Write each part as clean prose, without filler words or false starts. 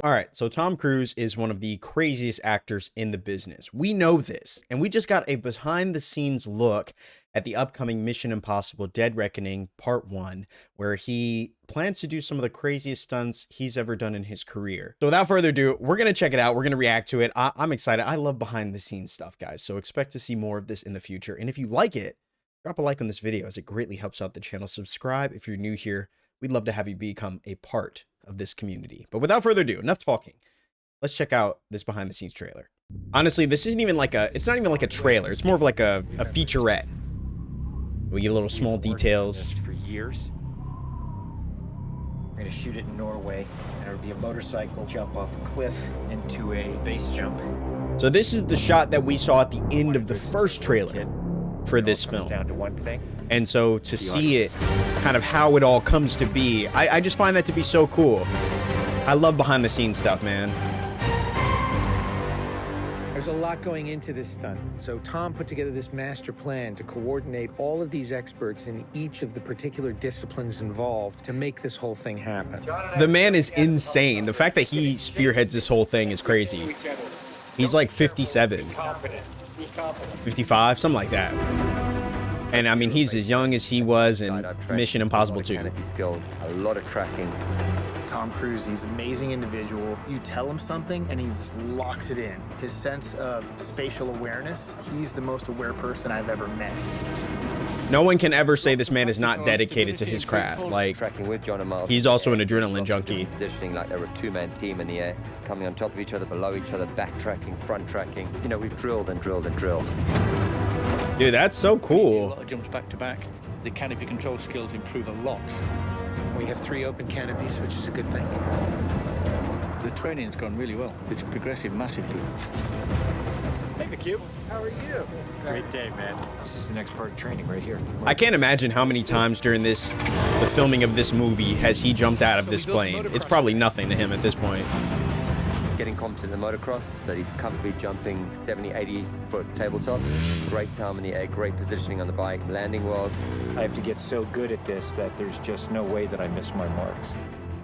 All right, so Tom Cruise is one of the craziest actors in the business. We know this, and we just got a behind-the-scenes look at the upcoming Mission Impossible Dead Reckoning Part 1, where he plans to do some of the craziest stunts he's ever done in his career. So without further ado, we're going to check it out. We're going to react to it. I'm excited. I love behind-the-scenes stuff, guys, so expect to see more of this in the future. And if you like it, drop a like on this video as it greatly helps out the channel. Subscribe if you're new here. We'd love to have you become a part of this community. But without further ado, enough talking. Let's check out this behind the scenes trailer. Honestly, this isn't even like it's not even like a trailer. It's more of like a featurette. We get little small details. For years. We're gonna shoot it in Norway, and it'll be a motorcycle jump off a cliff into a base jump. So this is the shot that we saw at the end of the first trailer for this film. Down to one thing. And so to see it, kind of how it all comes to be, I just find that to be so cool. I love behind the scenes stuff, man. There's a lot going into this stunt. So Tom put together this master plan to coordinate all of these experts in each of the particular disciplines involved to make this whole thing happen. The man is insane. The fact that he spearheads this whole thing is crazy. He's like 57, 55, something like that. And I mean, he's as young as he was in Mission Impossible 2. Skills, a lot of tracking. Tom Cruise, he's an amazing individual. You tell him something and he just locks it in. His sense of spatial awareness, he's the most aware person I've ever met. No one can ever say this man is not dedicated to his craft. Like, Tracking with John and Miles, he's also an adrenaline junkie. Positioning like they're a two-man team in the air, coming on top of each other, below each other, backtracking, front tracking. You know, we've drilled and drilled and drilled. Dude, that's so A cool. lot of jumps back to back. The canopy control skills improve a lot. We have 3 open canopies, which is a good thing. The training's gone really well. It's progressive massively. Hey, McHugh. How are you? Great day, man. This is the next part of training right here. I can't imagine how many times during the filming of this movie has he jumped out of this plane. It's probably nothing to him at this point. Getting competent in the motocross, so he's comfortably jumping 70, 80-foot tabletops. Great time in the air, great positioning on the bike, landing well. I have to get so good at this that there's just no way that I miss my marks.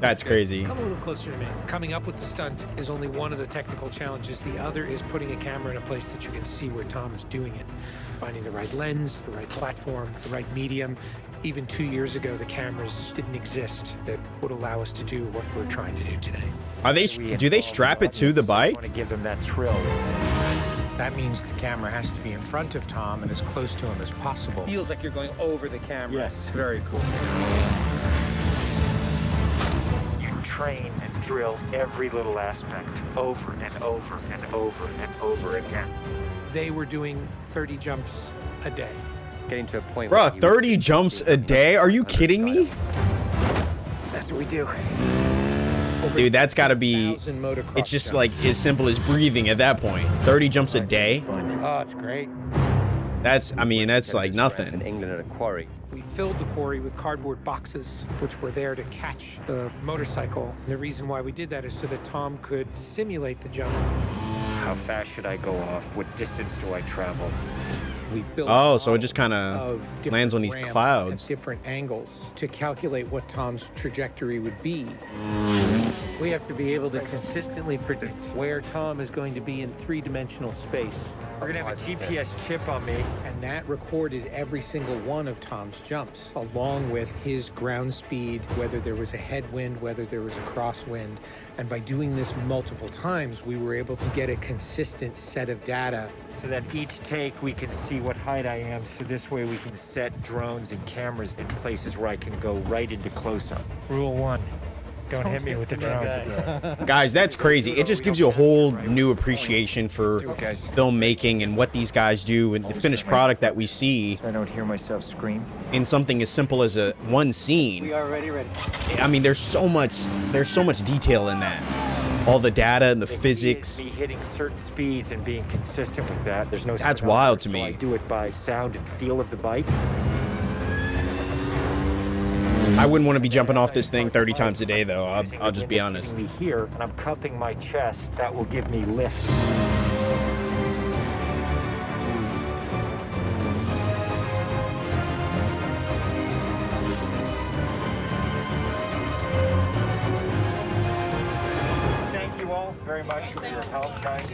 That's crazy. Come a little closer to me. Coming up with the stunt is only one of the technical challenges. The other is putting a camera in a place that you can see where Tom is doing it. Finding the right lens, the right platform, the right medium. Even 2 years ago, the cameras didn't exist that would allow us to do what we're trying to do today. Are they? Do they strap it to the bike? I want to give them that thrill. That means the camera has to be in front of Tom and as close to him as possible. Feels like you're going over the camera. Yes, it's very cool. You train and drill every little aspect over and over and over and over again. They were doing 30 jumps a day. Getting to a point Bruh, where 30 jumps a day? Are you kidding me? That's what we do. Dude, that's gotta be, it's just like as simple as breathing at that point. 30 jumps a day? Oh, it's great. That's, I mean, that's like in nothing. England at a quarry. We filled the quarry with cardboard boxes, which were there to catch the motorcycle. And the reason why we did that is so that Tom could simulate the jump. How fast should I go off? What distance do I travel? We built Oh, so it just kind of of different lands on these ramps clouds. at different angles to calculate what Tom's trajectory would be. We have to be able to consistently predict where Tom is going to be in 3-dimensional space. We're gonna have a GPS chip on me. And that recorded every single one of Tom's jumps, along with his ground speed, whether there was a headwind, whether there was a crosswind. And by doing this multiple times, we were able to get a consistent set of data. So that each take we can see what height I am, so this way we can set drones and cameras in places where I can go right into close-up. Rule 1, don't hit me with the drone. Guys, that's crazy. It just gives you a whole new appreciation for filmmaking and what these guys do and the finished product that we see So I don't hear myself scream. in something as simple as one scene. We are ready. I mean, there's so much detail in that. All the data and the physics. Me hitting certain speeds and being consistent with that. There's no. That's wild to me. So I do it by sound and feel of the bike. I wouldn't want to be jumping off this thing 30 times a day, though. I'll just be honest. Me here, and I'm cupping my chest. That will give me lift. very much for your help, guys.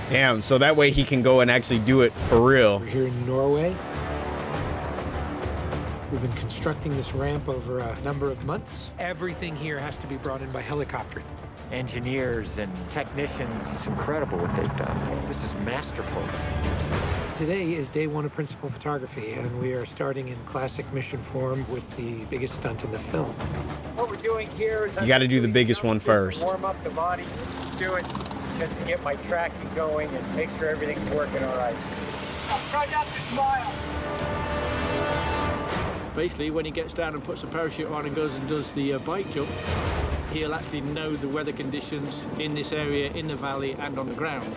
Damn, so that way he can go and actually do it for real. We're here in Norway. We've been constructing this ramp over a number of months. Everything here has to be brought in by helicopter. Engineers and technicians, it's incredible what they've done. This is masterful. Today is day one of principal photography, and we are starting in classic mission form with the biggest stunt in the film. What we're doing here is You got to do the biggest one first. warm up the body. Let's do it just to get my tracking going and make sure everything's working all right. Try not to smile. Basically, when he gets down and puts a parachute on and goes and does the bike jump, he'll actually know the weather conditions in this area, in the valley, and on the ground.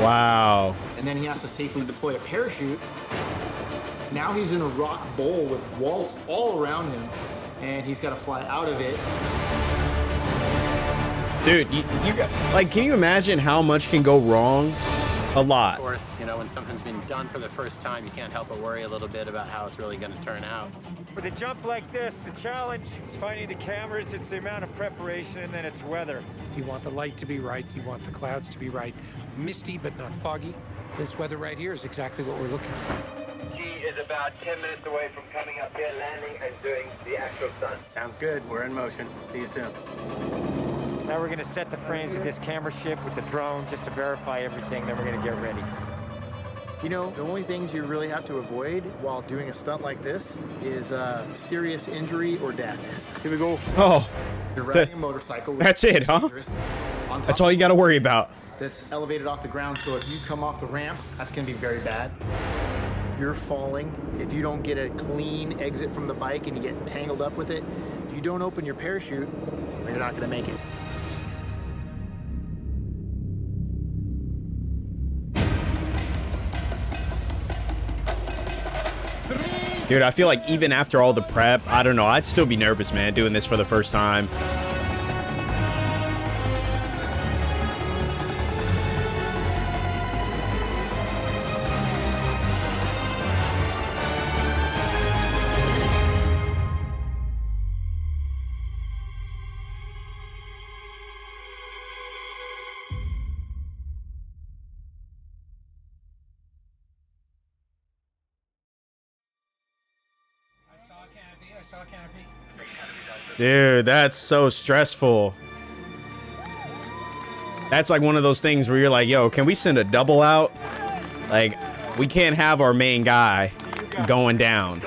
Wow. And then he has to safely deploy a parachute. Now he's in a rock bowl with walls all around him, and he's got to fly out of it. Dude, you got, like, can you imagine how much can go wrong? A lot. Of course, you know, when something's been done for the first time, you can't help but worry a little bit about how it's really going to turn out. With a jump like this, the challenge is finding the cameras, it's the amount of preparation, and then it's weather. You want the light to be right, you want the clouds to be right. Misty, but not foggy. This weather right here is exactly what we're looking for. He is about 10 minutes away from coming up here, landing, and doing the actual stunt. Sounds good. We're in motion. See you soon. Now we're gonna set the frames with this camera ship with the drone just to verify everything, then we're gonna get ready. You know, the only things you really have to avoid while doing a stunt like this is serious injury or death. Here we go. Oh, You're riding a motorcycle. that's it, huh? On top That's all you got to worry about. that's elevated off the ground, so if you come off the ramp, that's gonna be very bad. You're falling. If you don't get a clean exit from the bike and you get tangled up with it, if you don't open your parachute, you're not gonna make it. Dude, I feel like even after all the prep, I don't know, I'd still be nervous, man, doing this for the first time. I saw canopy. Dude, that's so stressful. That's like one of those things where you're like, yo, can we send a double out? Like, we can't have our main guy going down.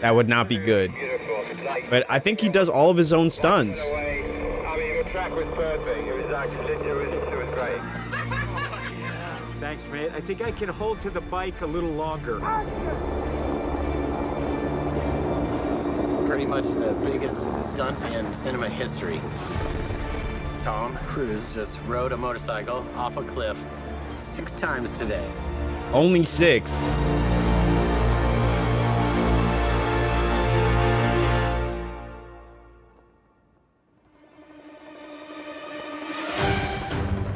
That would not be good. But I think he does all of his own stunts. I mean, the track was perfect. It was actually, it was great. Thanks, mate. I think I can hold to the bike a little longer. Pretty much the biggest stunt in cinema history. Tom Cruise just rode a motorcycle off a cliff 6 times today. Only 6.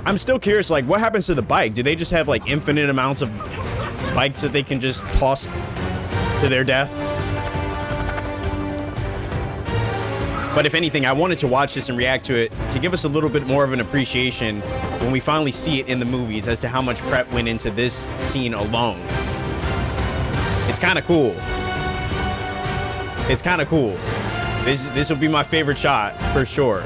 I'm still curious, like, what happens to the bike? Do they just have, like, infinite amounts of bikes that they can just toss to their death? But if anything, I wanted to watch this and react to it to give us a little bit more of an appreciation when we finally see it in the movies as to how much prep went into this scene alone. It's kind of cool. It's kind of cool. This will be my favorite shot for sure.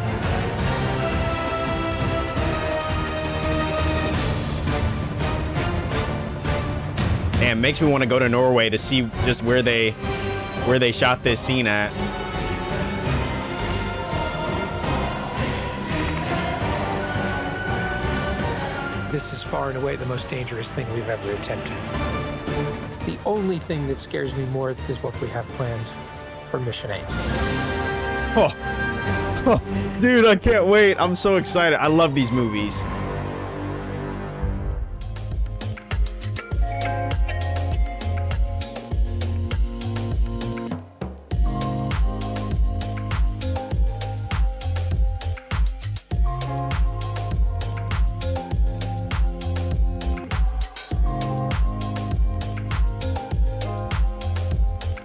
Damn, makes me want to go to Norway to see just where they shot this scene at. This is far and away the most dangerous thing we've ever attempted. The only thing that scares me more is what we have planned for Mission 8. Oh. Oh, dude, I can't wait. I'm so excited. I love these movies.